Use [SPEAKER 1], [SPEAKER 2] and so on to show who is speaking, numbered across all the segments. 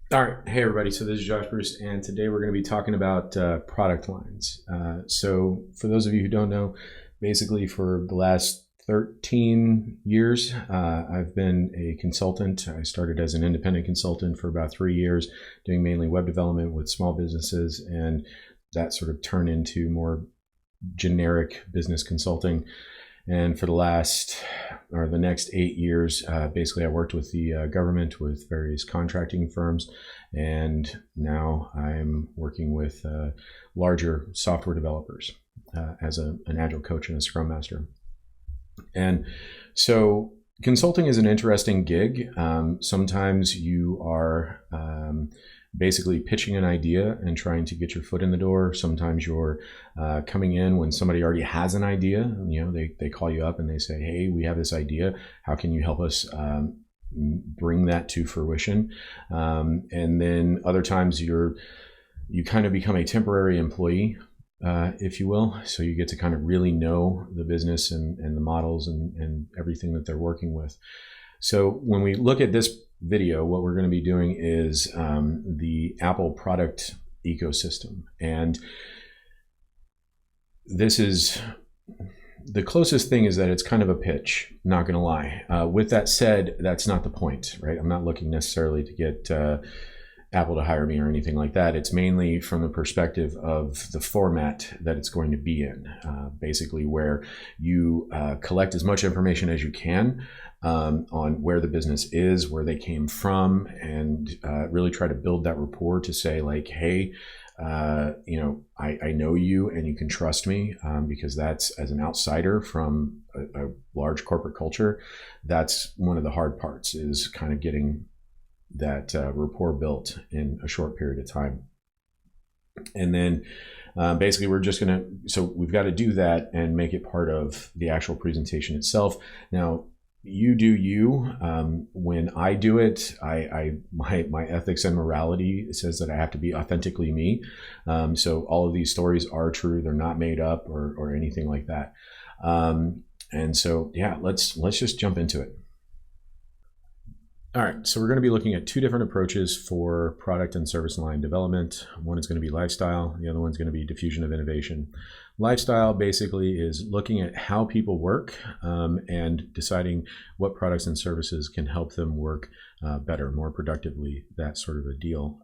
[SPEAKER 1] All right. Hey, everybody. So this is Josh Bruce, and today we're going to be talking about product lines. So for those of you who don't know, basically for the last 13 years, I've been a consultant. I started as an independent consultant for about 3 years, doing mainly web development with small businesses, and that sort of turned into more generic business consulting. And for the next 8 years, basically I worked with the government with various contracting firms. And now I'm working with larger software developers as an agile coach and a scrum master. And so consulting is an interesting gig. Sometimes you are basically pitching an idea and trying to get your foot in the door. Sometimes you're coming in when somebody already has an idea. You know, they call you up and they say, hey, we have this idea. How can you help us bring that to fruition? And then other times you kind of become a temporary employee, if you will. So you get to kind of really know the business and the models and everything that they're working with. So when we look at this video, what we're going to be doing is the Apple product ecosystem. And this is the closest thing, is that it's kind of a pitch, not going to lie. With that said, that's not the point, right? I'm not looking necessarily to get Apple to hire me or anything like that. It's mainly from the perspective of the format that it's going to be in, basically where you collect as much information as you can on where the business is, where they came from, and really try to build that rapport to say like, hey, I know you and you can trust me, because that's, as an outsider from a large corporate culture, that's one of the hard parts, is kind of getting that rapport built in a short period of time. And then basically we've got to do that and make it part of the actual presentation itself. Now, you do you. When I do it, my ethics and morality says that I have to be authentically me. So all of these stories are true; they're not made up or anything like that. And so, yeah, let's just jump into it. All right, so we're going to be looking at two different approaches for product and service line development. One is going to be lifestyle. The other one's going to be diffusion of innovation. Lifestyle basically is looking at how people work and deciding what products and services can help them work better, more productively, that sort of a deal.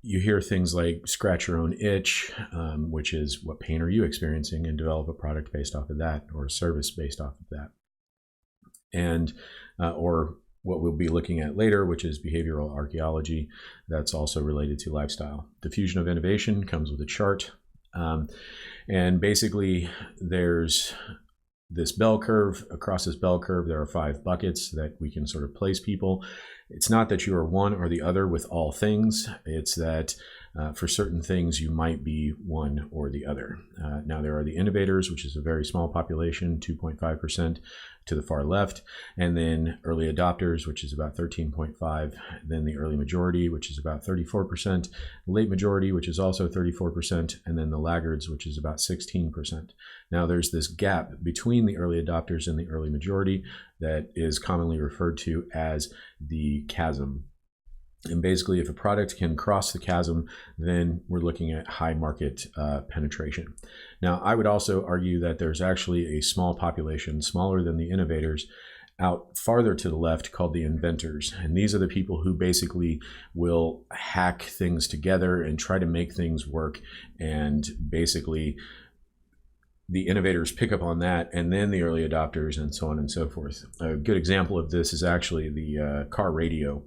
[SPEAKER 1] You hear things like scratch your own itch, which is what pain are you experiencing, and develop a product based off of that, or a service based off of that. And or what we'll be looking at later, which is behavioral archaeology, that's also related to lifestyle. Diffusion of innovation comes with a chart. And basically, there's this bell curve. Across this bell curve, there are 5 buckets that we can sort of place people. It's not that you are one or the other with all things. It's that for certain things, you might be one or the other. Now, there are the innovators, which is a very small population, 2.5% to the far left, and then early adopters, which is about 13.5%, then the early majority, which is about 34%, late majority, which is also 34%, and then the laggards, which is about 16%. Now, there's this gap between the early adopters and the early majority that is commonly referred to as the chasm. And basically, if a product can cross the chasm, then we're looking at high market penetration. Now, I would also argue that there's actually a small population, smaller than the innovators, out farther to the left, called the inventors. And these are the people who basically will hack things together and try to make things work. And basically, the innovators pick up on that, and then the early adopters, and so on and so forth. A good example of this is actually the car radio,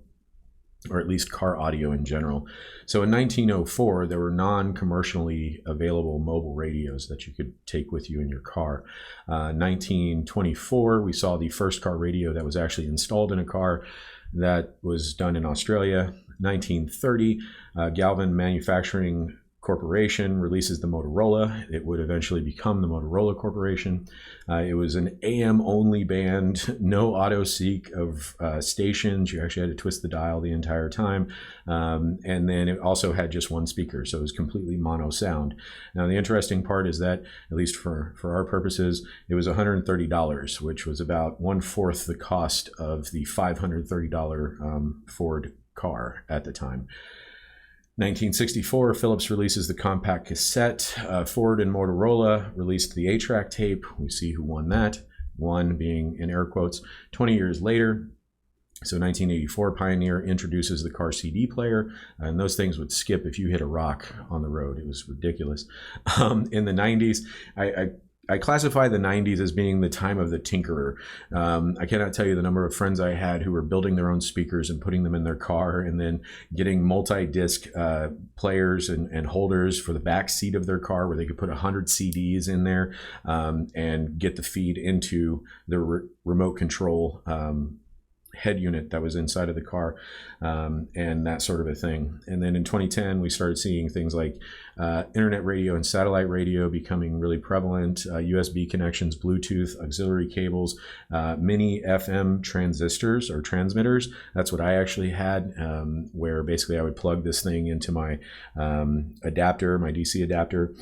[SPEAKER 1] or at least car audio in general. So in 1904, there were non-commercially available mobile radios that you could take with you in your car. 1924, we saw the first car radio that was actually installed in a car. That was done in Australia. 1930, Galvin Manufacturing Corporation releases the Motorola. It would eventually become the Motorola Corporation. It was an AM only band, no auto seek of stations. You actually had to twist the dial the entire time. And then it also had just one speaker, so it was completely mono sound. Now, the interesting part is that, at least for our purposes, it was $130, which was about 1/4 the cost of the $530 Ford car at the time. 1964, Philips releases the compact cassette. Ford and Motorola released the 8-track tape. We see who won that. One being in air quotes. 20 years later, so 1984, Pioneer introduces the car CD player, and those things would skip if you hit a rock on the road. It was ridiculous. In the 90s, I classify the 90s as being the time of the tinkerer. I cannot tell you the number of friends I had who were building their own speakers and putting them in their car, and then getting multi-disc players and holders for the back seat of their car where they could put 100 CDs in there and get the feed into the remote control head unit that was inside of the car, and that sort of a thing. And then in 2010, we started seeing things like internet radio and satellite radio becoming really prevalent, USB connections, Bluetooth, auxiliary cables, mini FM transistors or transmitters. That's what I actually had, where basically I would plug this thing into my adapter, my DC adapter,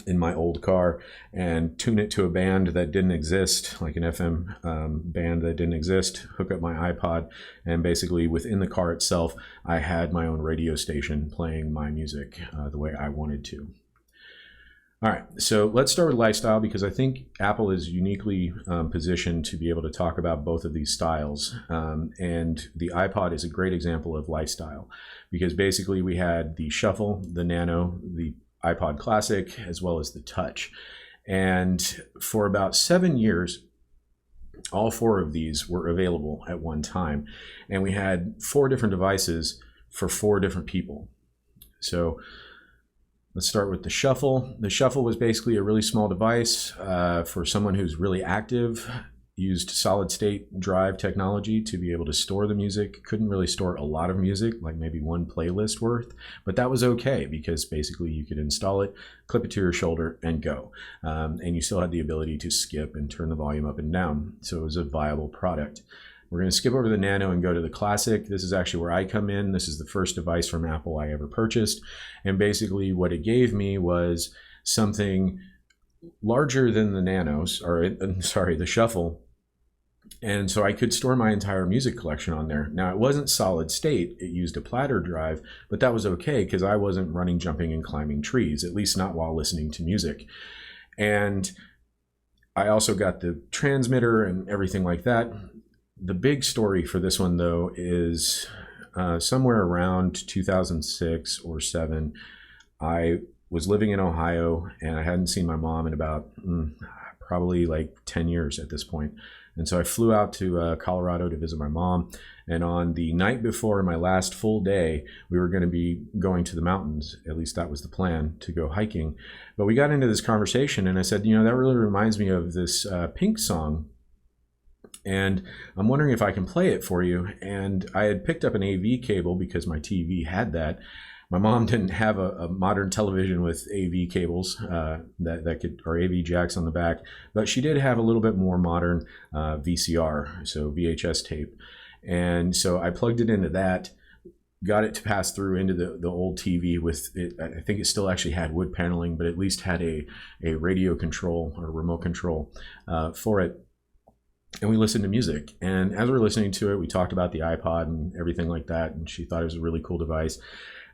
[SPEAKER 1] in my old car, and tune it to a band that didn't exist, like an FM band that didn't exist, hook up my iPod, and basically within the car itself, I had my own radio station playing my music the way I wanted to. All right, so let's start with lifestyle, because I think Apple is uniquely positioned to be able to talk about both of these styles. And the iPod is a great example of lifestyle, because basically we had the Shuffle, the Nano, the iPod Classic, as well as the Touch. And for about 7 years, all 4 of these were available at one time. And we had 4 different devices for 4 different people. So let's start with the Shuffle. The Shuffle was basically a really small device for someone who's really active, used solid state drive technology to be able to store the music. Couldn't really store a lot of music, like maybe 1 playlist worth, but that was okay, because basically you could install it, clip it to your shoulder, and go. And you still had the ability to skip and turn the volume up and down. So it was a viable product. We're going to skip over the Nano and go to the Classic. This is actually where I come in. This is the first device from Apple I ever purchased. And basically what it gave me was something larger than the Nanos, or the Shuffle. And so I could store my entire music collection on there. Now, it wasn't solid state. It used a platter drive, but that was okay, because I wasn't running, jumping, and climbing trees, at least not while listening to music. And I also got the transmitter and everything like that. The big story for this one, though, is somewhere around 2006 or 7, I was living in Ohio, and I hadn't seen my mom in about probably like 10 years at this point. And so I flew out to Colorado to visit my mom. And on the night before my last full day, we were going to be going to the mountains. At least that was the plan, to go hiking. But we got into this conversation, and I said, you know, that really reminds me of this Pink song. And I'm wondering if I can play it for you. And I had picked up an AV cable because my TV had that. My mom didn't have a modern television with AV cables that could, or AV jacks on the back, but she did have a little bit more modern VCR, so VHS tape. And so I plugged it into that, got it to pass through into the old TV with it. I think it still actually had wood paneling, but at least had a radio control or remote control for it. And we listened to music. And as we were listening to it, we talked about the iPod and everything like that. And she thought it was a really cool device.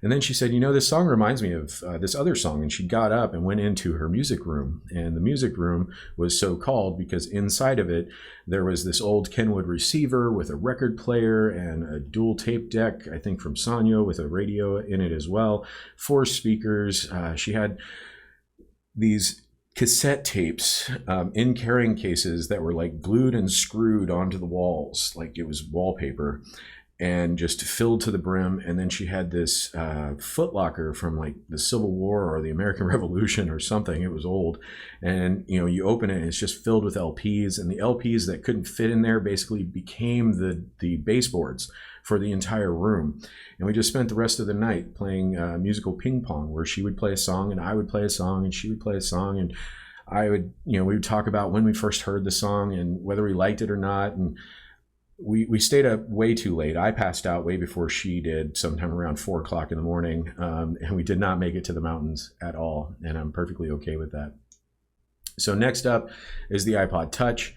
[SPEAKER 1] And then she said, you know, this song reminds me of this other song. And she got up and went into her music room. And the music room was so called because inside of it, there was this old Kenwood receiver with a record player and a dual tape deck, I think from Sanyo, with a radio in it as well, 4 speakers. She had these cassette tapes in carrying cases that were like glued and screwed onto the walls like it was wallpaper, and just filled to the brim. And then she had this footlocker from like the Civil War or the American Revolution or something. It was old. And you know, you open it and it's just filled with LPs, and the LPs that couldn't fit in there basically became the baseboards for the entire room. And we just spent the rest of the night playing musical ping pong, where she would play a song and I would play a song and she would play a song, and I would, you know, we would talk about when we first heard the song and whether we liked it or not. And we stayed up way too late. I passed out way before she did, sometime around 4 o'clock in the morning, and we did not make it to the mountains at all, and I'm perfectly okay with that. So next up is the iPod Touch.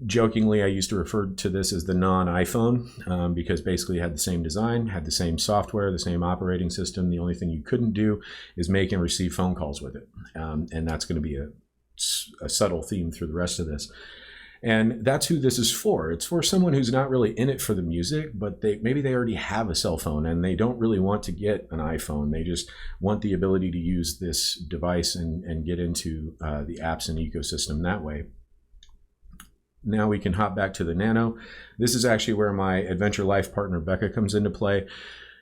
[SPEAKER 1] Jokingly, I used to refer to this as the non-iPhone because basically it had the same design, had the same software, the same operating system. The only thing you couldn't do is make and receive phone calls with it. And that's going to be a subtle theme through the rest of this. And that's who this is for. It's for someone who's not really in it for the music, but maybe they already have a cell phone and they don't really want to get an iPhone. They just want the ability to use this device and get into the apps and ecosystem that way. Now we can hop back to the Nano. This is actually where my adventure life partner Becca comes into play.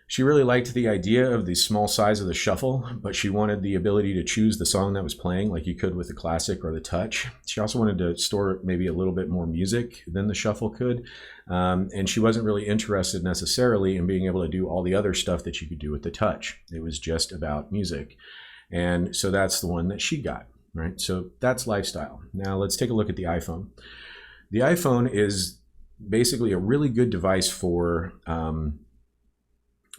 [SPEAKER 1] She really liked the idea of the small size of the shuffle, but she wanted the ability to choose the song that was playing like you could with the Classic or the Touch. She also wanted to store maybe a little bit more music than the shuffle could. And she wasn't really interested necessarily in being able to do all the other stuff that you could do with the Touch. It was just about music. And so that's the one that she got, right? So that's lifestyle. Now let's take a look at the iPhone. The iPhone is basically a really good device for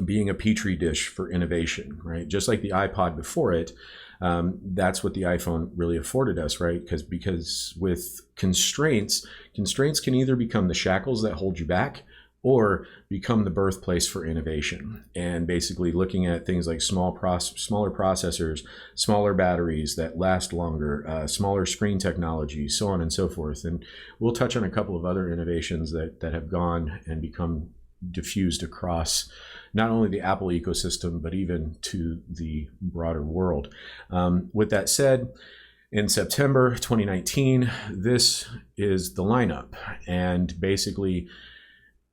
[SPEAKER 1] being a petri dish for innovation, right? Just like the iPod before it, that's what the iPhone really afforded us, right? Because with constraints can either become the shackles that hold you back or become the birthplace for innovation. And basically looking at things like smaller processors, smaller batteries that last longer, smaller screen technology, so on and so forth. And we'll touch on a couple of other innovations that have gone and become diffused across not only the Apple ecosystem, but even to the broader world. With that said, in September 2019, this is the lineup. And basically,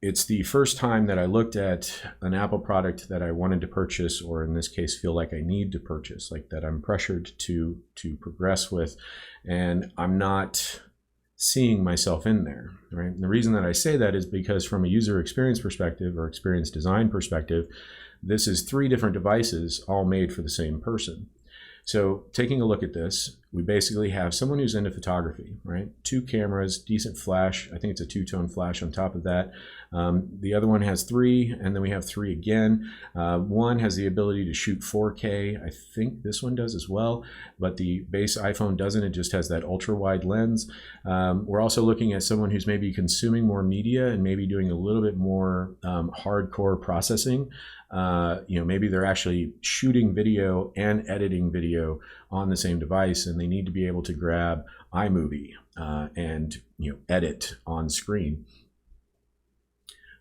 [SPEAKER 1] it's the first time that I looked at an Apple product that I wanted to purchase, or in this case, feel like I need to purchase, like that I'm pressured to progress with, and I'm not seeing myself in there, right? And the reason that I say that is because from a user experience perspective or experience design perspective, this is 3 different devices all made for the same person. So taking a look at this, we basically have someone who's into photography, right? 2 cameras, decent flash. I think it's a 2-tone flash on top of that. The other one has 3, and then we have 3 again. One has the ability to shoot 4K. I think this one does as well, but the base iPhone doesn't. It just has that ultra wide lens. We're also looking at someone who's maybe consuming more media and maybe doing a little bit more hardcore processing. Maybe they're actually shooting video and editing video on the same device, and they need to be able to grab iMovie and edit on screen.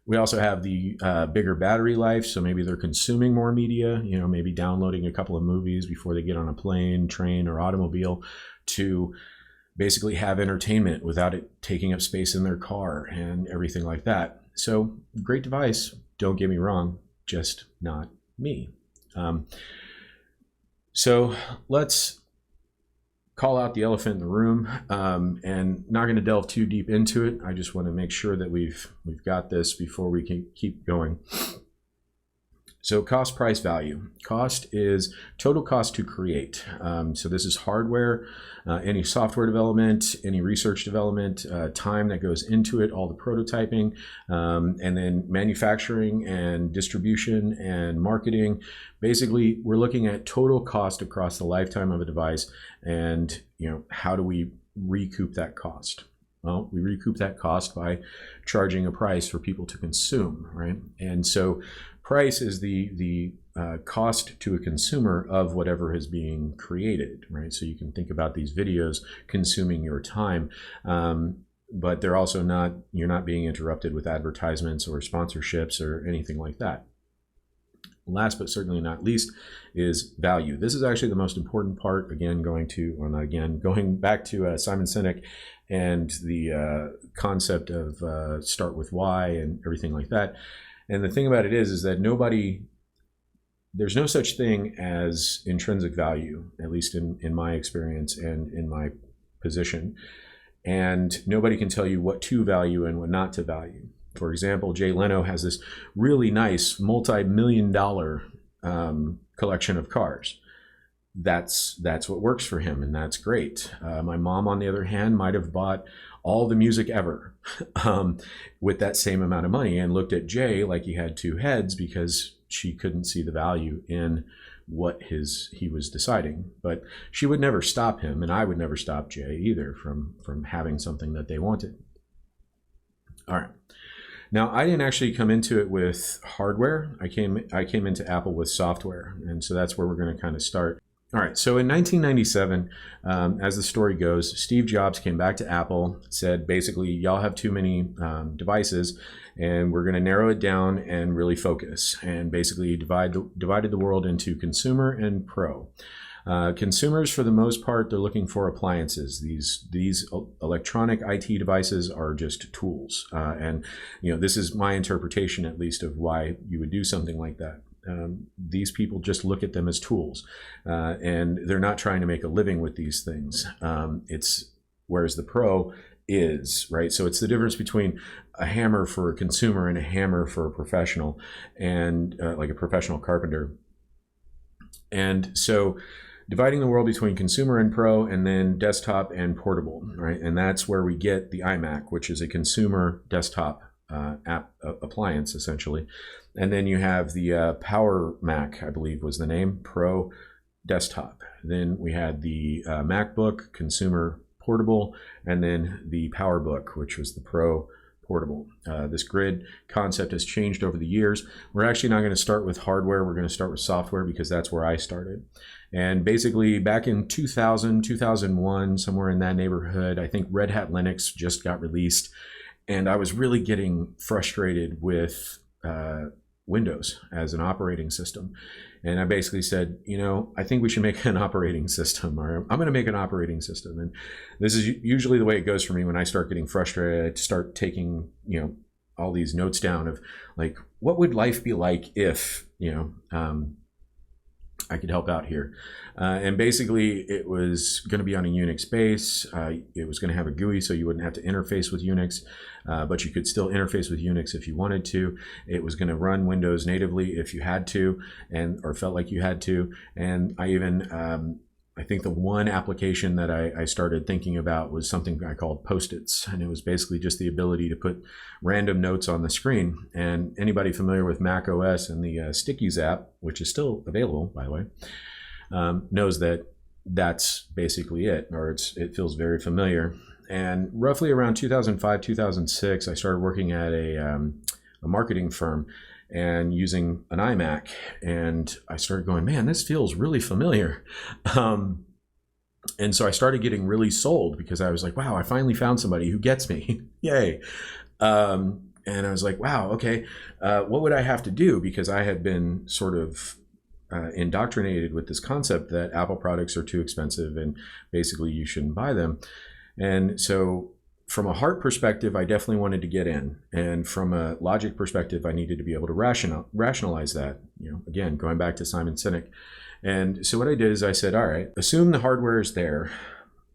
[SPEAKER 1] We also have the bigger battery life, so maybe they're consuming more media, maybe downloading a couple of movies before they get on a plane, train, or automobile to basically have entertainment without it taking up space in their car and everything like that. So great device, don't get me wrong, just not me. So let's call out the elephant in the room, and not going to delve too deep into it. I just want to make sure that we've got this before we can keep going. So cost, price, value. Cost is total cost to create. So this is hardware, any software development, any research development, time that goes into it, all the prototyping, and then manufacturing and distribution and marketing. Basically, we're looking at total cost across the lifetime of a device, and how do we recoup that cost? Well, we recoup that cost by charging a price for people to consume, right? And so price is the cost to a consumer of whatever is being created, right? So you can think about these videos consuming your time, but they're also you're not being interrupted with advertisements or sponsorships or anything like that. Last but certainly not least is value. This is actually the most important part, going back to Simon Sinek and the concept of start with why and everything like that. And the thing about it is that there's no such thing as intrinsic value, at least in my experience and in my position. And nobody can tell you what to value and what not to value. For example, Jay Leno has this really nice multi-million-dollar collection of cars. That's what works for him, and that's great. My mom, on the other hand, might have bought all the music ever with that same amount of money and looked at Jay like he had 2 heads because she couldn't see the value in what he was deciding. But she would never stop him, and I would never stop Jay either from having something that they wanted. All right. Now, I didn't actually come into it with hardware. I came into Apple with software, and so that's where we're going to kind of start. All right. So in 1997, as the story goes, Steve Jobs came back to Apple, said basically, y'all have too many devices, and we're going to narrow it down and really focus, and basically divided the world into consumer and pro. Consumers, for the most part, they're looking for appliances. These electronic IT devices are just tools, and this is my interpretation, at least, of why you would do something like that. These people just look at them as tools, and they're not trying to make a living with these things. Whereas the pro is, right? So it's the difference between a hammer for a consumer and a hammer for a professional, and like a professional carpenter. And so dividing the world between consumer and pro, and then desktop and portable, right? And that's where we get the iMac, which is a consumer desktop appliance, essentially. And then you have the Power Mac, I believe was the name, Pro desktop. Then we had the MacBook, consumer portable, and then the PowerBook, which was the Pro portable. This grid concept has changed over the years. We're actually not going to start with hardware. We're going to start with software, because that's where I started. And basically back in 2000, 2001, somewhere in that neighborhood, I think Red Hat Linux just got released. And I was really getting frustrated with Windows as an operating system. And I basically said, I think we should make an operating system, or I'm going to make an operating system. And this is usually the way it goes for me when I start getting frustrated. I start taking, all these notes down of like, what would life be like if, I could help out here. And basically it was going to be on a Unix base. It was going to have a GUI, so you wouldn't have to interface with Unix, but you could still interface with Unix if you wanted to. It was going to run Windows natively if you had to, or felt like you had to. And I think the one application that I started thinking about was something I called Post-its. And it was basically just the ability to put random notes on the screen. And anybody familiar with Mac OS and the Stickies app, which is still available, by the way, knows that that's basically it, or it feels very familiar. And roughly around 2005, 2006, I started working at a marketing firm and using an iMac, and I started going, man, this feels really familiar. And so I started getting really sold, because I was like, wow, I finally found somebody who gets me. Yay. And I was like, wow, okay, what would I have to do? Because I had been sort of indoctrinated with this concept that Apple products are too expensive and basically you shouldn't buy them. And so from a heart perspective, I definitely wanted to get in. And from a logic perspective, I needed to be able to rationalize that, again, going back to Simon Sinek. And so what I did is I said, all right, assume the hardware is there.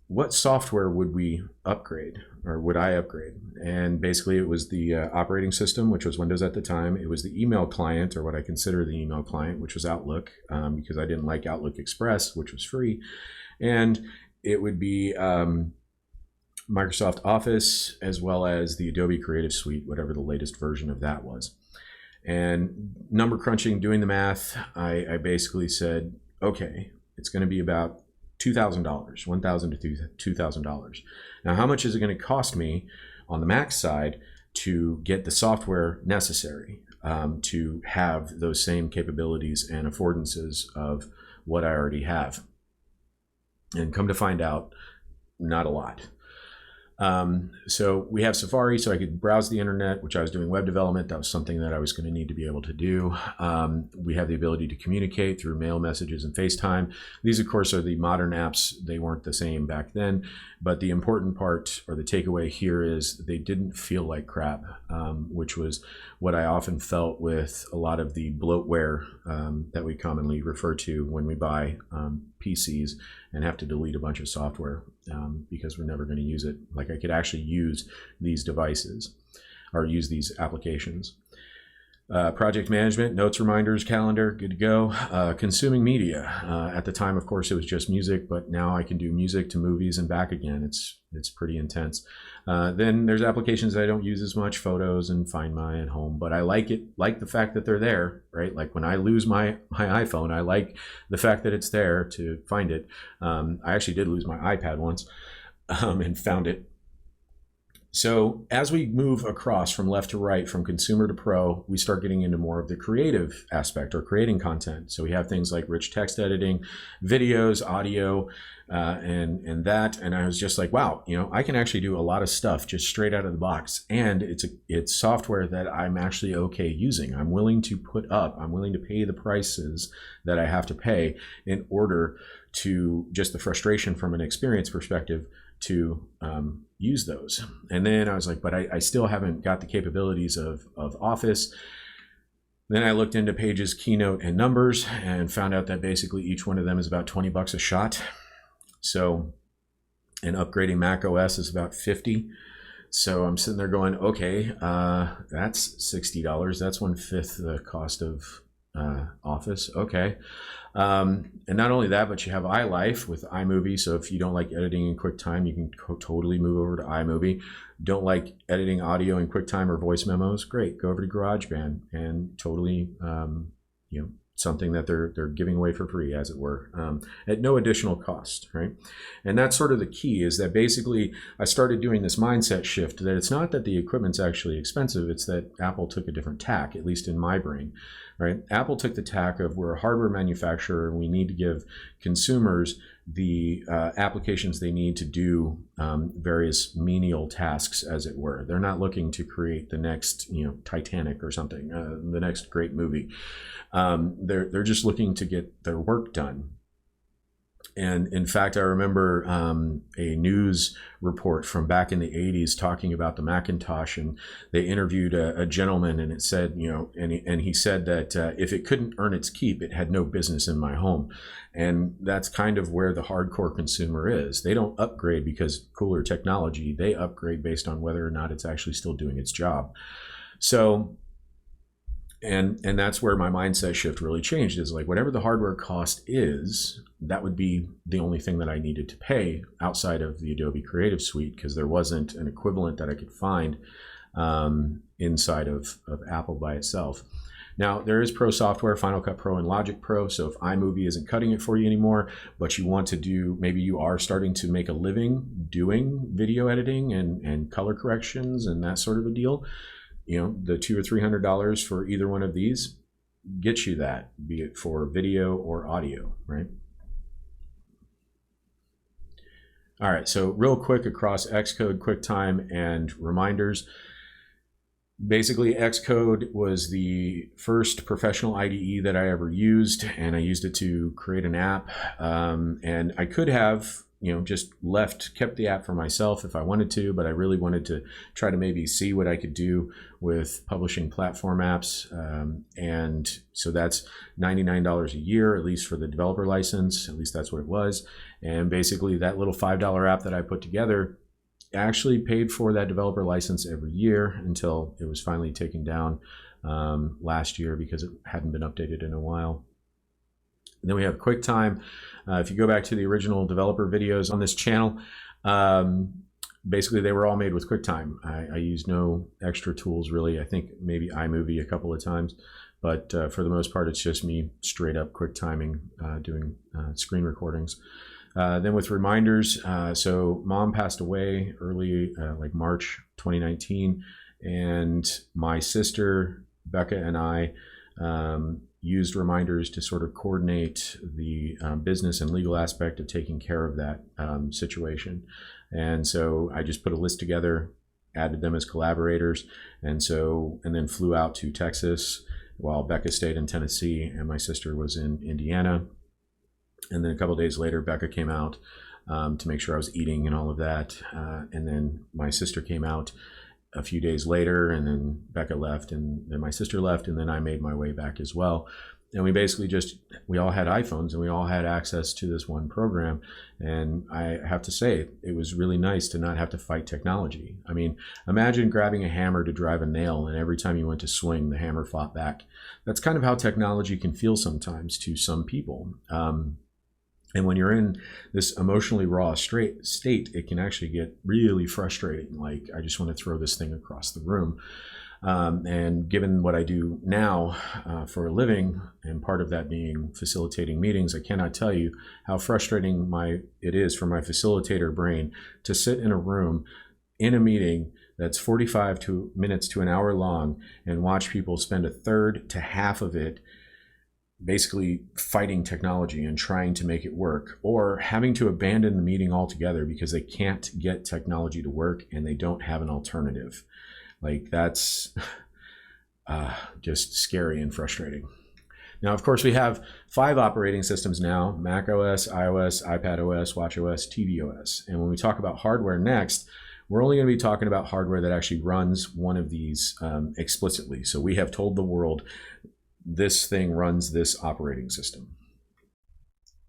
[SPEAKER 1] What software would we upgrade, or would I upgrade? And basically it was the operating system, which was Windows at the time. It was the email client, or what I consider the email client, which was Outlook, because I didn't like Outlook Express, which was free. And it would be Microsoft Office, as well as the Adobe Creative Suite, whatever the latest version of that was. And number crunching, doing the math, I basically said, okay, it's going to be about $2,000, $1,000 to $2,000. Now, how much is it going to cost me on the Mac side to get the software necessary to have those same capabilities and affordances of what I already have? And come to find out, not a lot. So we have Safari, so I could browse the internet, which I was doing web development. That was something that I was going to need to be able to do. We have the ability to communicate through mail messages and FaceTime. These, of course, are the modern apps. They weren't the same back then, but the important part, or the takeaway here, is they didn't feel like crap, which was what I often felt with a lot of the bloatware that we commonly refer to when we buy PCs and have to delete a bunch of software because we're never going to use it. Like, I could actually use these devices or use these applications. Project management, notes, reminders, calendar, good to go. Consuming media. At the time, of course, it was just music, but now I can do music to movies and back again. It's pretty intense. Then there's applications that I don't use as much, photos and Find My and Home, but I like the fact that they're there, right? Like when I lose my iPhone, I like the fact that it's there to find it. I actually did lose my iPad once and found it. So as we move across from left to right, from consumer to pro, we start getting into more of the creative aspect or creating content. So we have things like rich text editing, videos, audio, and that. And I was just like, wow, I can actually do a lot of stuff just straight out of the box. And it's software that I'm actually okay using. I'm willing to pay the prices that I have to pay in order to just the frustration from an experience perspective to use those. And then I was like, but I still haven't got the capabilities of Office. Then I looked into Page's Keynote and Numbers and found out that basically each one of them is about $20 a shot. So, and upgrading Mac OS is about $50. So I'm sitting there going, okay, that's $60. That's 1/5 the cost of Office. Okay. And not only that, but you have iLife with iMovie. So if you don't like editing in QuickTime, you can totally move over to iMovie. Don't like editing audio in QuickTime or voice memos? Great. Go over to GarageBand and totally, something that they're giving away for free, as it were, at no additional cost, right? And that's sort of the key, is that basically I started doing this mindset shift that it's not that the equipment's actually expensive, it's that Apple took a different tack, at least in my brain, right? Apple took the tack of, we're a hardware manufacturer and we need to give consumers the applications they need to do various menial tasks, as it were. They're not looking to create the next, Titanic or something, the next great movie. They're just looking to get their work done. And in fact, I remember a news report from back in the 80s talking about the Macintosh, and they interviewed a gentleman, and it said, and he said that if it couldn't earn its keep, it had no business in my home. And that's kind of where the hardcore consumer is. They don't upgrade because cooler technology. They upgrade based on whether or not it's actually still doing its job. So, and that's where my mindset shift really changed, is like, whatever the hardware cost is, that would be the only thing that I needed to pay outside of the Adobe Creative Suite, because there wasn't an equivalent that I could find inside of Apple by itself. Now, there is pro software, Final Cut Pro and Logic Pro. So if iMovie isn't cutting it for you anymore, but you want to do, maybe you are starting to make a living doing video editing and color corrections and that sort of a deal, the $200 or $300 for either one of these gets you that, be it for video or audio, right? All right, so real quick across Xcode, QuickTime, and Reminders. Basically, Xcode was the first professional IDE that I ever used, and I used it to create an app. And I could have, just kept the app for myself if I wanted to, but I really wanted to try to maybe see what I could do with publishing platform apps. And so that's $99 a year, at least for the developer license. At least that's what it was. And basically that little $5 app that I put together actually paid for that developer license every year until it was finally taken down last year because it hadn't been updated in a while. And then we have QuickTime. If you go back to the original developer videos on this channel, basically they were all made with QuickTime. I used no extra tools really. I think maybe iMovie a couple of times, but for the most part, it's just me straight up QuickTiming, doing screen recordings. Then with Reminders, so Mom passed away early, like March 2019, and my sister, Becca, and I used Reminders to sort of coordinate the business and legal aspect of taking care of that situation. And so I just put a list together, added them as collaborators, and then flew out to Texas while Becca stayed in Tennessee and my sister was in Indiana. And then a couple of days later, Becca came out to make sure I was eating and all of that. And then my sister came out a few days later, and then Becca left, and then my sister left, and then I made my way back as well. And we basically we all had iPhones and we all had access to this one program. And I have to say, it was really nice to not have to fight technology. I mean, imagine grabbing a hammer to drive a nail, and every time you went to swing, the hammer fought back. That's kind of how technology can feel sometimes to some people. And when you're in this emotionally raw state, it can actually get really frustrating. Like, I just want to throw this thing across the room. And given what I do now for a living, and part of that being facilitating meetings, I cannot tell you how frustrating it is for my facilitator brain to sit in a room in a meeting, that's 45 minutes to an hour long and watch people spend a third to half of it basically fighting technology and trying to make it work, or having to abandon the meeting altogether because they can't get technology to work and they don't have an alternative. Like, that's just scary and frustrating. Now, of course, we have 5 operating systems now: Mac OS, iOS, iPad OS, watchOS, tvOS. And when we talk about hardware next, we're only going to be talking about hardware that actually runs one of these explicitly. So we have told the world this thing runs this operating system.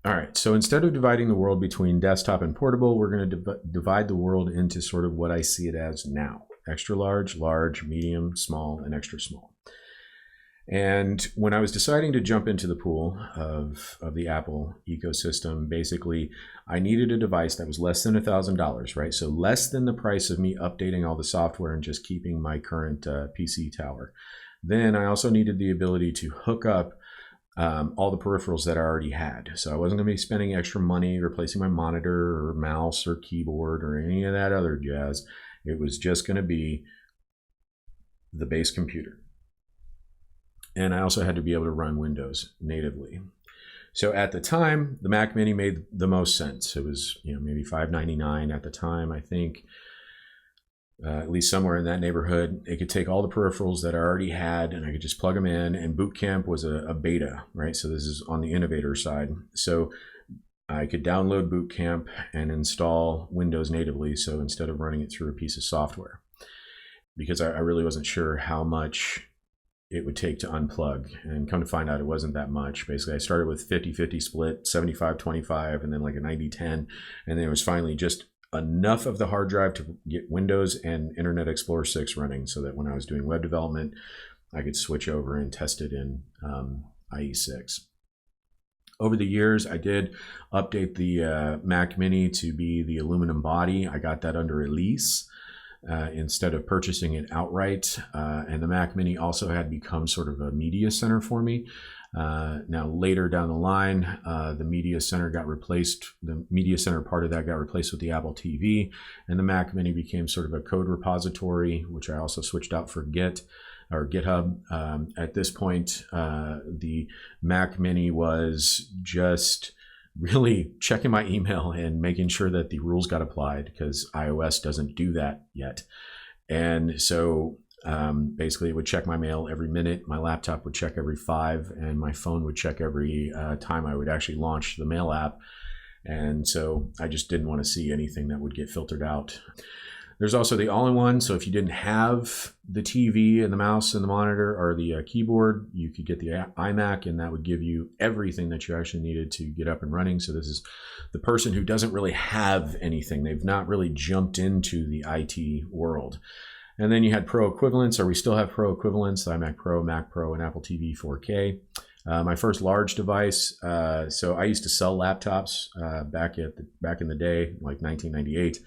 [SPEAKER 1] All right, so instead of dividing the world between desktop and portable, we're going to divide the world into sort of what I see it as now: extra large, large, medium, small, and extra small. And when I was deciding to jump into the pool of the Apple ecosystem, basically, I needed a device that was less than $1,000, right? So less than the price of me updating all the software and just keeping my current PC tower. Then I also needed the ability to hook up all the peripherals that I already had. So I wasn't going to be spending extra money replacing my monitor or mouse or keyboard or any of that other jazz. It was just going to be the base computer. And I also had to be able to run Windows natively. So at the time, the Mac Mini made the most sense. It was, maybe $599 at the time, I think, at least somewhere in that neighborhood. It could take all the peripherals that I already had, and I could just plug them in. And Boot Camp was a beta, right? So this is on the innovator side. So I could download Boot Camp and install Windows natively. So instead of running it through a piece of software, because I really wasn't sure how much it would take to unplug, and come to find out it wasn't that much. Basically, I started with 50-50 split, 75-25, and then like a 90-10, and then it was finally just enough of the hard drive to get Windows and Internet Explorer 6 running, so that when I was doing web development, I could switch over and test it in IE6. Over the years, I did update the Mac Mini to be the aluminum body. I got that under a lease instead of purchasing it outright. And the Mac Mini also had become sort of a media center for me. Now, later down the line, the media center got replaced. The media center part of that got replaced with the Apple TV, and the Mac Mini became sort of a code repository, which I also switched out for GitHub. At this point, the Mac Mini was just really checking my email and making sure that the rules got applied, because iOS doesn't do that yet. And so basically, it would check my mail every minute. My laptop would check every 5, and my phone would check every time I would actually launch the mail app. And so I just didn't want to see anything that would get filtered out. There's also the all-in-one. So if you didn't have the TV and the mouse and the monitor or the keyboard, you could get the iMac, and that would give you everything that you actually needed to get up and running. So this is the person who doesn't really have anything. They've not really jumped into the IT world. And then you had Pro equivalents, or we still have Pro equivalents: the iMac Pro, Mac Pro, and Apple TV 4K. My first large device. So I used to sell laptops back in the day, like 1998,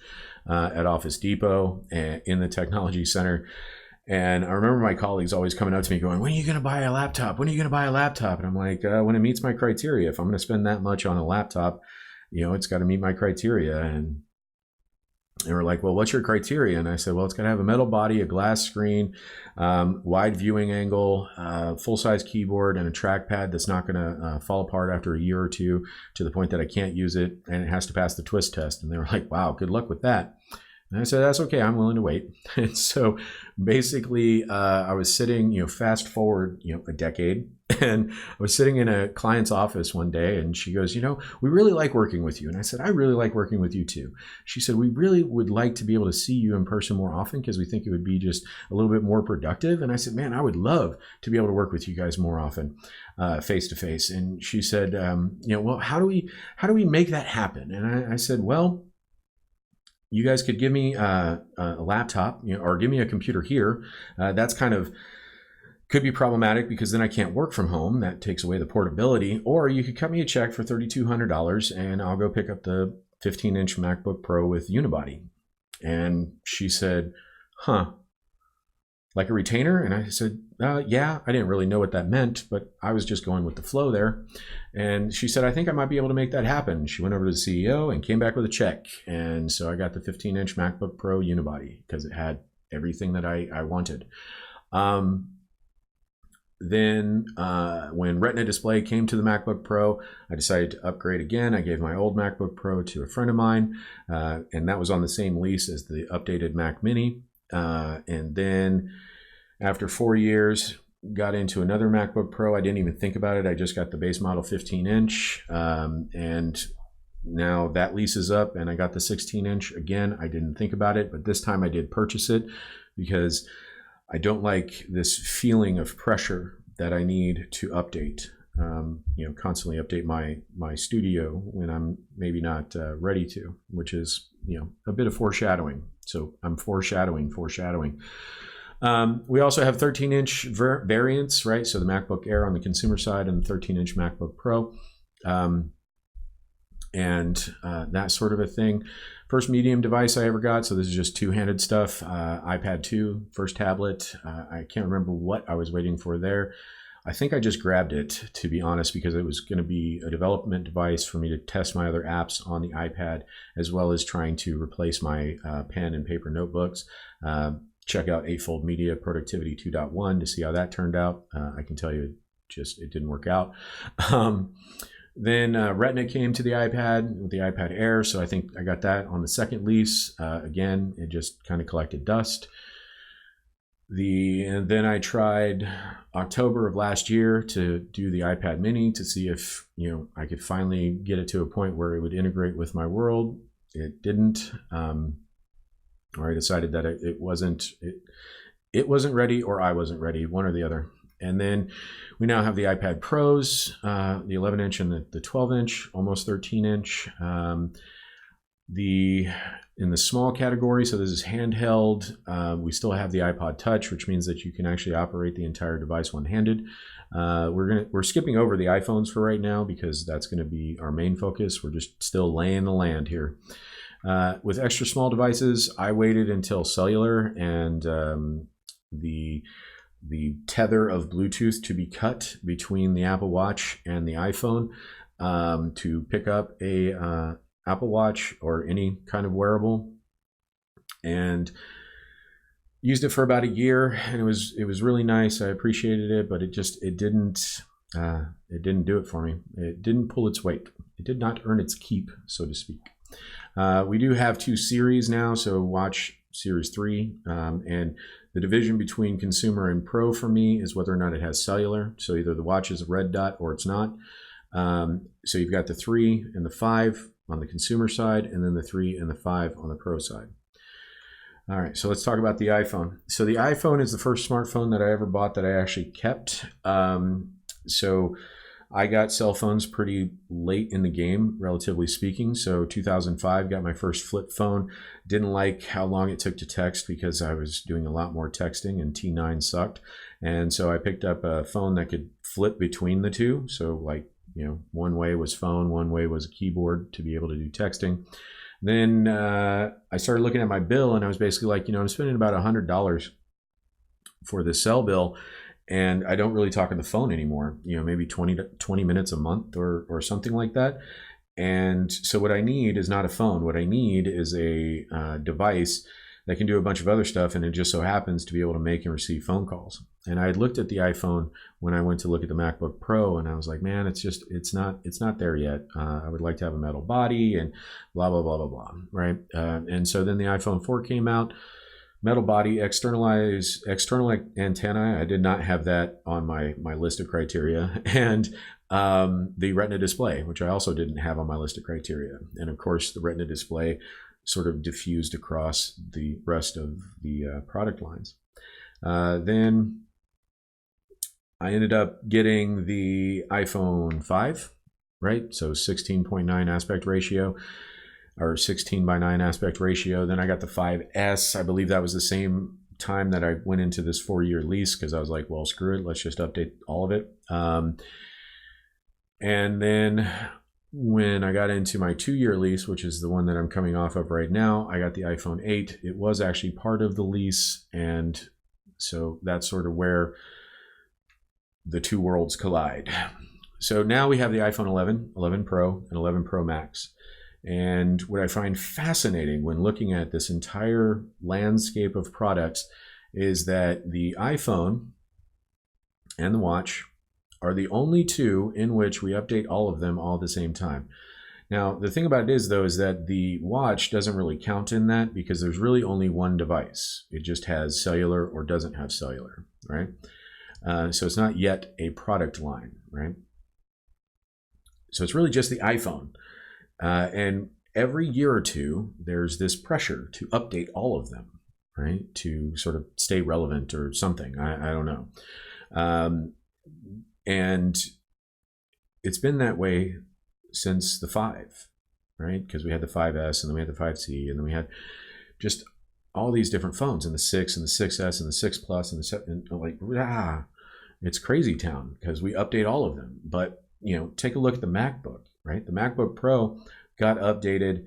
[SPEAKER 1] at Office Depot and in the Technology Center. And I remember my colleagues always coming up to me going, "When are you going to buy a laptop? When are you going to buy a laptop?" And I'm like, when it meets my criteria. If I'm going to spend that much on a laptop, it's got to meet my criteria. And they were like, "Well, what's your criteria?" And I said, "Well, it's got to have a metal body, a glass screen, wide viewing angle, full-size keyboard, and a trackpad that's not going to fall apart after a year or two to the point that I can't use it, and it has to pass the twist test." And they were like, "Wow, good luck with that." And I said, "That's okay. I'm willing to wait." And so basically, I was sitting, fast forward, a decade, and I was sitting in a client's office one day, and she goes, "We really like working with you." And I said, "I really like working with you too." She said, "We really would like to be able to see you in person more often, because we think it would be just a little bit more productive." And I said, "Man, I would love to be able to work with you guys more often, face to face." And she said, "Well, how do we make that happen?" And I said, "Well, you guys could give me a laptop, or give me a computer here. That's kind of could be problematic, because then I can't work from home. That takes away the portability. Or you could cut me a check for $3,200, and I'll go pick up the 15-inch MacBook Pro with unibody." And she said, "Huh, like a retainer?" And I said, "Yeah." I didn't really know what that meant, but I was just going with the flow there. And she said, "I think I might be able to make that happen." She went over to the CEO and came back with a check. And so I got the 15-inch MacBook Pro unibody, because it had everything that I wanted. Then when Retina display came to the MacBook Pro, I decided to upgrade again. I gave my old MacBook Pro to a friend of mine, and that was on the same lease as the updated Mac Mini. And then after 4 years, got into another MacBook Pro. I didn't even think about it. I just got the base model 15-inch, and now that lease is up, and I got the 16-inch. Again, I didn't think about it, but this time I did purchase it because I don't like this feeling of pressure that I need to update, constantly update my studio when I'm maybe not ready to, which is, a bit of foreshadowing. So I'm foreshadowing. We also have 13-inch variants, right? So the MacBook Air on the consumer side and the 13-inch MacBook Pro. And that sort of a thing. First medium device I ever got, so this is just two-handed stuff. iPad 2, first tablet. I can't remember what I was waiting for there. I think I just grabbed it, to be honest, because it was going to be a development device for me to test my other apps on the iPad, as well as trying to replace my pen and paper notebooks. Check out Eightfold Media Productivity 2.1 to see how that turned out. I can tell you, it didn't work out. Then Retina came to the iPad with the iPad Air, so I think I got that on the second lease. Again, it just kind of collected dust. And then I tried October of last year to do the iPad Mini to see if I could finally get it to a point where it would integrate with my world. It didn't, or I decided that it wasn't ready, or I wasn't ready, one or the other. And then we now have the iPad Pros, the 11-inch and the 12-inch, almost 13-inch. In the small category, so this is handheld. We still have the iPod Touch, which means that you can actually operate the entire device one-handed. We're skipping over the iPhones for right now because that's going to be our main focus. We're just still laying the land here. With extra small devices, I waited until cellular and the tether of Bluetooth to be cut between the Apple Watch and the iPhone to pick up a Apple Watch or any kind of wearable, and used it for about a year, and it was really nice. I appreciated it, but it didn't do it for me. It didn't pull its weight. It did not earn its keep, so to speak. We do have 2 series now, so Watch Series 3, and the division between consumer and pro for me is whether or not it has cellular. So either the watch is a red dot or it's not. So you've got the 3 and the 5 on the consumer side, and then the 3 and the 5 on the pro side. All right, so let's talk about the iPhone. So the iPhone is the first smartphone that I ever bought that I actually kept. So I got cell phones pretty late in the game, relatively speaking. So 2005, got my first flip phone. Didn't like how long it took to text because I was doing a lot more texting, and T9 sucked. And so I picked up a phone that could flip between the two. So one way was phone, one way was a keyboard to be able to do texting. Then I started looking at my bill, and I was basically like, I'm spending about $100 for the cell bill, and I don't really talk on the phone anymore, maybe 20 minutes a month or something like that. And so what I need is not a phone. What I need is a device that can do a bunch of other stuff, and it just so happens to be able to make and receive phone calls. And I had looked at the iPhone when I went to look at the MacBook Pro, and I was like, man, it's not there yet. I would like to have a metal body and blah, blah, blah, blah, blah, right? And so then the iPhone 4 came out. Metal body, external antenna. I did not have that on my list of criteria. And the Retina display, which I also didn't have on my list of criteria. And of course, the Retina display sort of diffused across the rest of the product lines. Then I ended up getting the iPhone 5, right? So 16.9 aspect ratio. Or 16:9 aspect ratio. Then I got the 5S. I believe that was the same time that I went into this 4-year lease because I was like, well, screw it. Let's just update all of it. And then when I got into my 2-year lease, which is the one that I'm coming off of right now, I got the iPhone 8. It was actually part of the lease. And so that's sort of where the two worlds collide. So now we have the iPhone 11, 11 Pro, and 11 Pro Max. And what I find fascinating when looking at this entire landscape of products is that the iPhone and the watch are the only two in which we update all of them all at the same time. Now, the thing about it is, though, is that the watch doesn't really count in that because there's really only one device. It just has cellular or doesn't have cellular, right? So it's not yet a product line, right? So it's really just the iPhone. And every year or two, there's this pressure to update all of them, right? To sort of stay relevant or something. I don't know. And it's been that way since the 5, right? Because we had the 5S, and then we had the 5C, and then we had just all these different phones, and the 6, and the 6S, and the 6 Plus, and the 7, and it's crazy town because we update all of them. But, take a look at the MacBook, right? The MacBook Pro got updated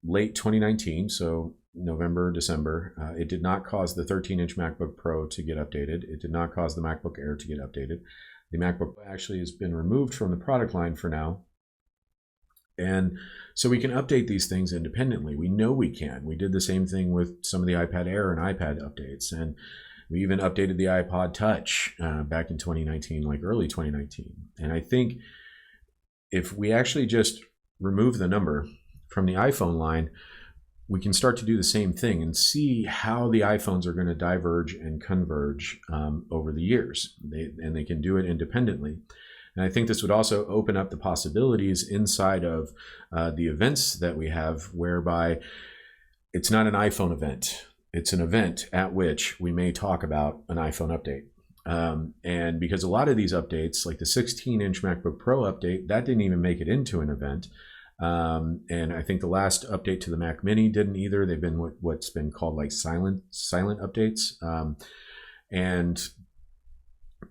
[SPEAKER 1] late 2019, so November, December. It did not cause the 13-inch MacBook Pro to get updated. It did not cause the MacBook Air to get updated. The MacBook actually has been removed from the product line for now. And so we can update these things independently. We know we can. We did the same thing with some of the iPad Air and iPad updates. And we even updated the iPod Touch back in 2019, like early 2019. And I think if we actually just remove the number from the iPhone line, we can start to do the same thing and see how the iPhones are going to diverge and converge over the years. They can do it independently. And I think this would also open up the possibilities inside of the events that we have, whereby it's not an iPhone event. It's an event at which we may talk about an iPhone update. And because a lot of these updates, like the 16-inch MacBook Pro update, that didn't even make it into an event. And I think the last update to the Mac Mini didn't either. They've been what's been called like silent updates. And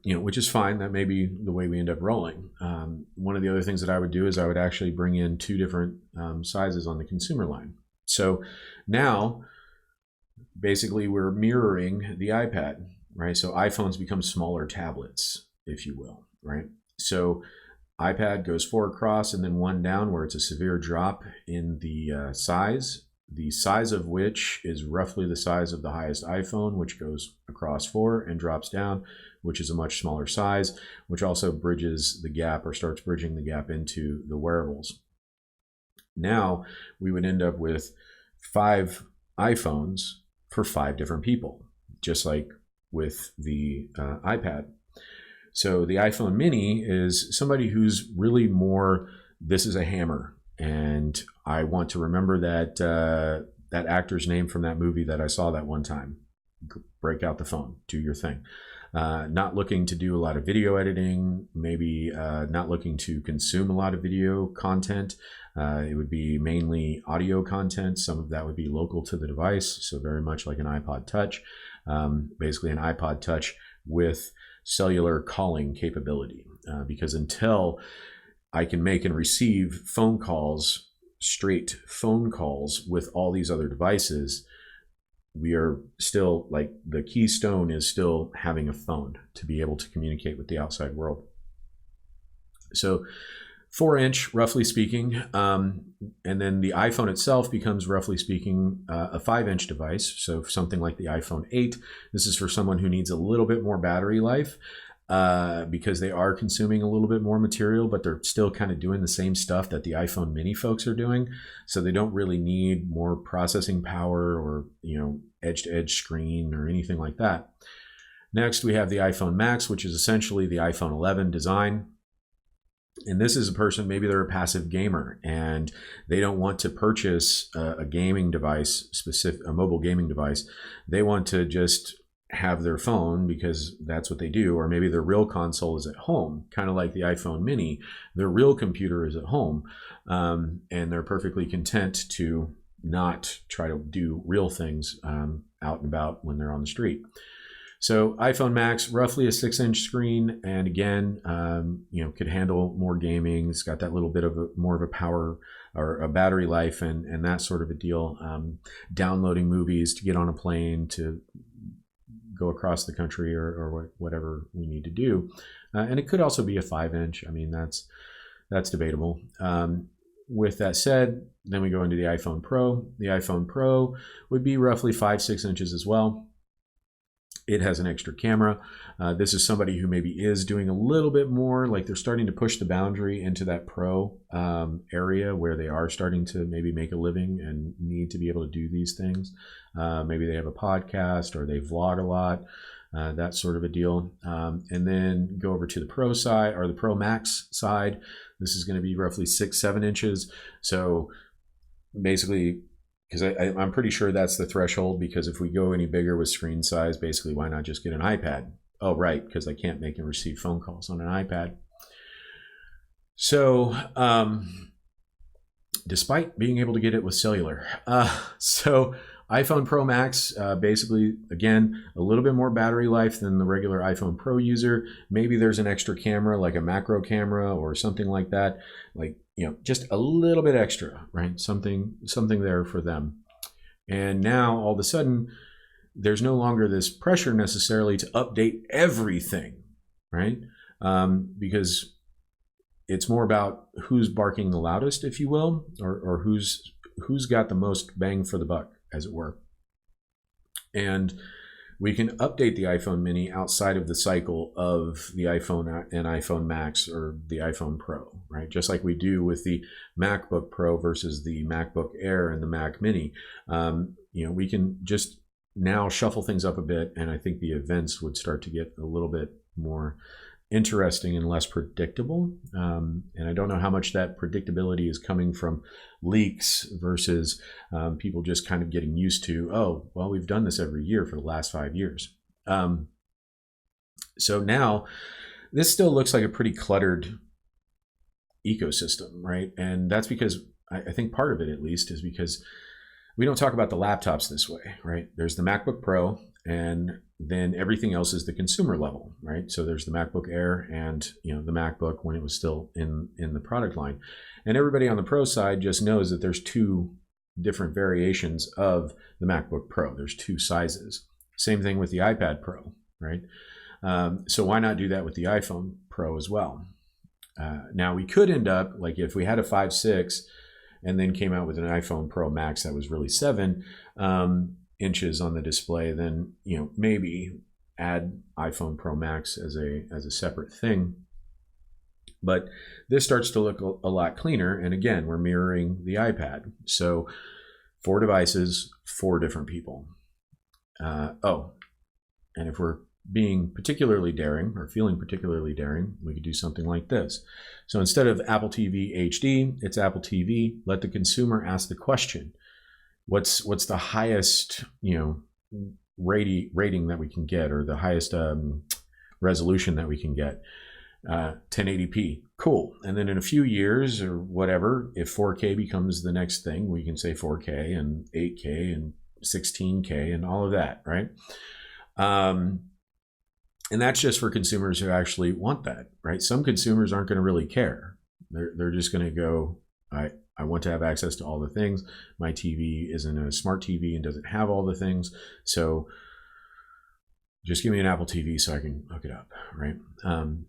[SPEAKER 1] which is fine. That may be the way we end up rolling. One of the other things that I would do is I would actually bring in 2 different sizes on the consumer line. So now, basically, we're mirroring the iPad, right? So iPhones become smaller tablets, if you will, right? So iPad goes 4 across and then 1 down, where it's a severe drop in the size of which is roughly the size of the highest iPhone, which goes across 4 and drops down, which is a much smaller size, which also bridges the gap or starts bridging the gap into the wearables. Now we would end up with 5 iPhones for 5 different people, just like with the iPad. So the iPhone mini is somebody who's really more, this is a hammer, and I want to remember that that actor's name from that movie that I saw that one time. Break out the phone, do your thing. Not looking to do a lot of video editing, maybe not looking to consume a lot of video content. It would be mainly audio content. Some of that would be local to the device, so very much like an iPod Touch. Basically an iPod Touch with cellular calling capability, because until I can make and receive phone calls, straight phone calls with all these other devices, we are still, like, the keystone is still having a phone to be able to communicate with the outside world. So 4-inch, roughly speaking, and then the iPhone itself becomes, roughly speaking, a 5-inch device. So something like the iPhone 8, this is for someone who needs a little bit more battery life, because they are consuming a little bit more material, but they're still kind of doing the same stuff that the iPhone mini folks are doing. So they don't really need more processing power or, edge-to-edge screen or anything like that. Next, we have the iPhone Max, which is essentially the iPhone 11 design. And this is a person, maybe they're a passive gamer and they don't want to purchase a gaming device, a mobile gaming device. They want to just have their phone because that's what they do, or maybe their real console is at home, kind of like the iPhone mini. Their real computer is at home, and they're perfectly content to not try to do real things out and about when they're on the street. So iPhone Max, roughly a 6-inch screen, and again, could handle more gaming. It's got that little bit of more of a power or a battery life and that sort of a deal. Downloading movies to get on a plane to go across the country or whatever we need to do. And it could also be a 5-inch. I mean, that's debatable. with that said, then we go into the iPhone Pro. The iPhone Pro would be roughly 5-6 inches as well. It has an extra camera. This is somebody who maybe is doing a little bit more, like they're starting to push the boundary into that pro area where they are starting to maybe make a living and need to be able to do these things. Maybe they have a podcast or they vlog a lot, that sort of a deal. And then go over to the Pro side or the Pro Max side. This is going to be roughly 6-7 inches. So basically, because I'm pretty sure that's the threshold, because if we go any bigger with screen size, basically why not just get an iPad? Oh, right, because I can't make and receive phone calls on an iPad. So despite being able to get it with cellular. So iPhone Pro Max, basically, again, a little bit more battery life than the regular iPhone Pro user. Maybe there's an extra camera, like a macro camera or something like that. Like, you know, just a little bit extra, right? Something there for them. And now all of a sudden, there's no longer this pressure necessarily to update everything, right? Because it's more about who's barking the loudest, if you will, or who's got the most bang for the buck, as it were. And we can update the iPhone mini outside of the cycle of the iPhone and iPhone Max or the iPhone Pro, right? Just like we do with the MacBook Pro versus the MacBook Air and the Mac Mini. You know, we can just now shuffle things up a bit, and I think the events would start to get a little bit more interesting and less predictable. And I don't know how much that predictability is coming from leaks versus people just kind of getting used to, oh, well, we've done this every year for the last 5 years. So now this still looks like a pretty cluttered ecosystem, right? And that's because I think part of it, at least, is because we don't talk about the laptops this way, right? There's the MacBook Pro, and then everything else is the consumer level, right? So there's the MacBook Air and, you know, the MacBook when it was still in the product line. And everybody on the Pro side just knows that there's two different variations of the MacBook Pro. There's two sizes. Same thing with the iPad Pro, right? So why not do that with the iPhone Pro as well? Now we could end up, like if we had a 5.6 and then came out with an iPhone Pro Max that was really 7 inches on the display, then, you know, maybe add iPhone Pro Max as a separate thing. But this starts to look a lot cleaner, and again, we're mirroring the iPad. So 4 devices, 4 different people. Oh, and if we're being particularly daring or feeling particularly daring, we could do something like this. So instead of Apple TV HD, it's Apple TV. Let the consumer ask the question. What's the highest, you know, rating that we can get, or the highest resolution that we can get? 1080p, cool. And then in a few years or whatever, if 4K becomes the next thing, we can say 4K and 8K and 16K and all of that, right? And that's just for consumers who actually want that, right? Some consumers aren't going to really care. They're just going to go, I want to have access to all the things. My TV isn't a smart TV and doesn't have all the things. So just give me an Apple TV so I can hook it up, right?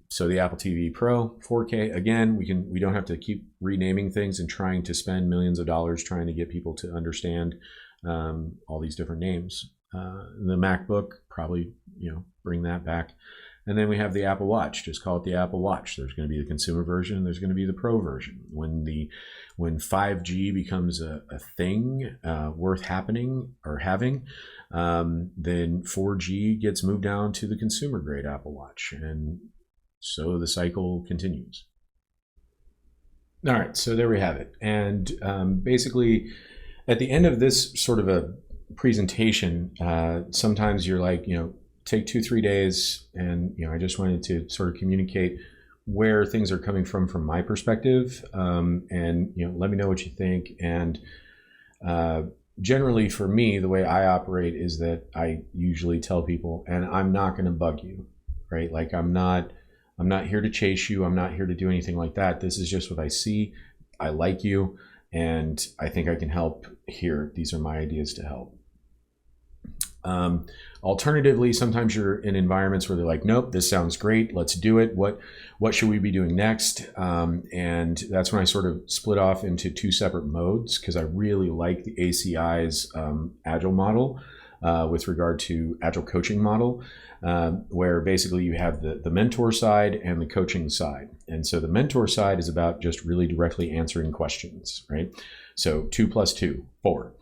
[SPEAKER 1] So the Apple TV Pro 4K, again, we don't have to keep renaming things and trying to spend millions of dollars trying to get people to understand all these different names. The MacBook, probably, you know, bring that back. And then we have the Apple Watch. Just call it the Apple Watch. There's going to be the consumer version. There's going to be the pro version. When 5G becomes a thing worth happening or having, then 4G gets moved down to the consumer grade Apple Watch, and so the cycle continues. All right, so there we have it. And basically, at the end of this sort of a presentation, sometimes you're like, you know, take 2-3 days, and, you know, I just wanted to sort of communicate where things are coming from my perspective, and, you know, let me know what you think. And generally for me, the way I operate is that I usually tell people, and I'm not going to bug you, right? Like I'm not here to chase you. I'm not here to do anything like that. This is just what I see. I like you, and I think I can help here. These are my ideas to help. Alternatively, sometimes you're in environments where they're like, nope, this sounds great, let's do it. What should we be doing next? And that's when I sort of split off into two separate modes, because I really like the ACI's Agile model with regard to Agile coaching model, where basically you have the mentor side and the coaching side. And so the mentor side is about just really directly answering questions, right? So 2 + 2, 4.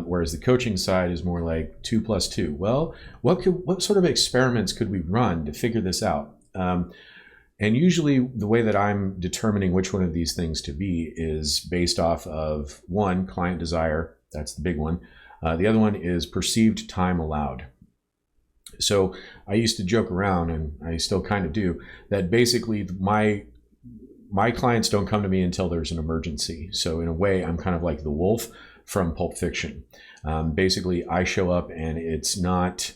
[SPEAKER 1] Whereas the coaching side is more like 2 + 2. Well, what sort of experiments could we run to figure this out? And usually the way that I'm determining which one of these things to be is based off of, one, client desire. That's the big one. The other one is perceived time allowed. So I used to joke around, and I still kind of do, that basically my clients don't come to me until there's an emergency. So in a way, I'm kind of like the wolf from Pulp Fiction. Basically, I show up and it's not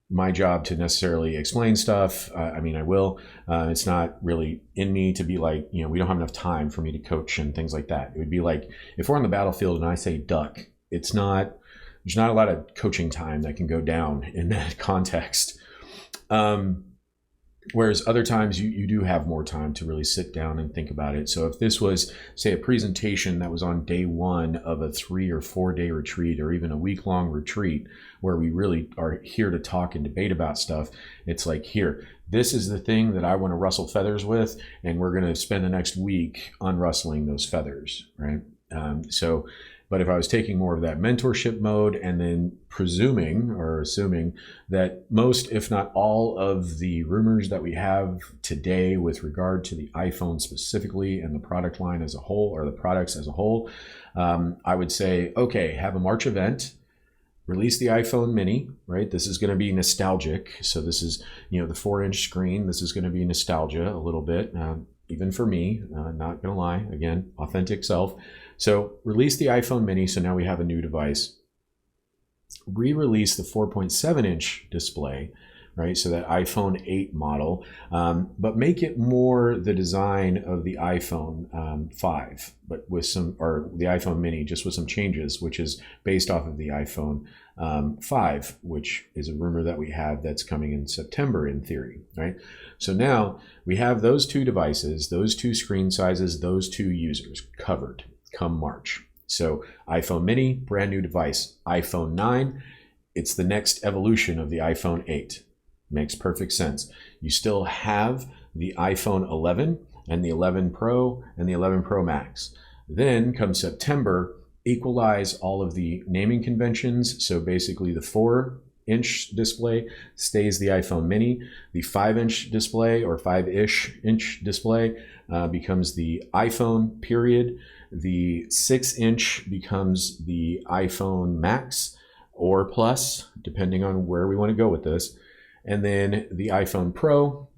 [SPEAKER 1] my job to necessarily explain stuff. I mean, I will. It's not really in me to be like, we don't have enough time for me to coach and things like that. It would be like if we're on the battlefield and I say duck, there's not a lot of coaching time that can go down in that context. Whereas other times you do have more time to really sit down and think about it. So if this was, say, a presentation that was on day one of a 3 or 4 day retreat, or even a week-long retreat where we really are here to talk and debate about stuff, it's like, here, this is the thing that I want to rustle feathers with, and we're going to spend the next week unrustling those feathers, right? But if I was taking more of that mentorship mode, and then assuming that most, if not all, of the rumors that we have today with regard to the iPhone specifically and the product line as a whole, or the products as a whole, I would say, okay, have a March event, release the iPhone mini, right? This is going to be nostalgic. So this is, the 4-inch screen. This is going to be nostalgia a little bit, even for me, not going to lie, again, authentic self. So release the iPhone mini, so now we have a new device. Re-release the 4.7-inch display, right? So that iPhone 8 model, but make it more the design of the iPhone 5, but or the iPhone mini, just with some changes, which is based off of the iPhone 5, which is a rumor that we have that's coming in September in theory, right? So now we have those two devices, those two screen sizes, those two users covered come March. So iPhone mini, brand new device. iPhone 9, it's the next evolution of the iPhone 8. Makes perfect sense. You still have the iPhone 11 and the 11 Pro and the 11 Pro Max. Then come September, equalize all of the naming conventions. So basically the 4-inch display stays the iPhone mini. The 5-inch display, or 5-ish inch display, becomes the iPhone period. The 6-inch becomes the iPhone Max or Plus, depending on where we want to go with this. And then the iPhone Pro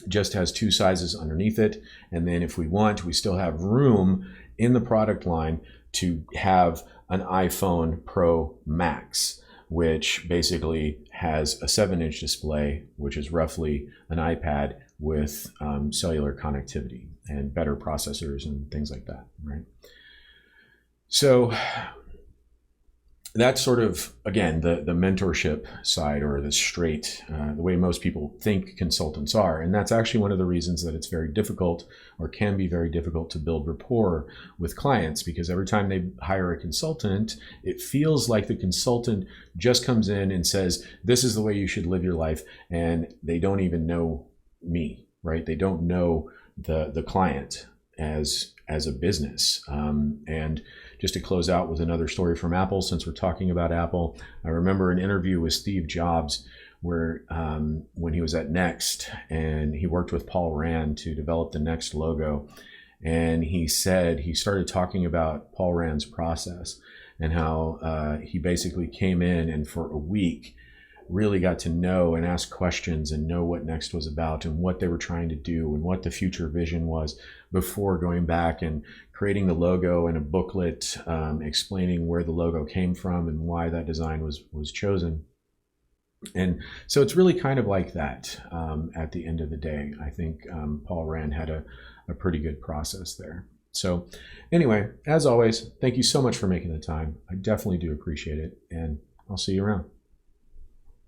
[SPEAKER 1] just has two sizes underneath it. And then if we want, we still have room in the product line to have an iPhone Pro Max, which basically has a 7-inch display, which is roughly an iPad with cellular connectivity and better processors and things like that, right? So that's sort of, again, the mentorship side, or the straight, the way most people think consultants are. And that's actually one of the reasons that it's very difficult, or can be very difficult, to build rapport with clients, because every time they hire a consultant, it feels like the consultant just comes in and says, this is the way you should live your life. And they don't even know me, right? They don't know the client as a business. And just to close out with another story from Apple, since we're talking about Apple, I remember an interview with Steve Jobs where when he was at Next, and he worked with Paul Rand to develop the Next logo. And he said, he started talking about Paul Rand's process and how he basically came in and for a week really got to know and ask questions and know what Next was about and what they were trying to do and what the future vision was before going back and creating the logo and a booklet explaining where the logo came from and why that design was chosen. And so it's really kind of like that at the end of the day. I think Paul Rand had a pretty good process there. So anyway, as always, thank you so much for making the time. I definitely do appreciate it, and I'll see you around.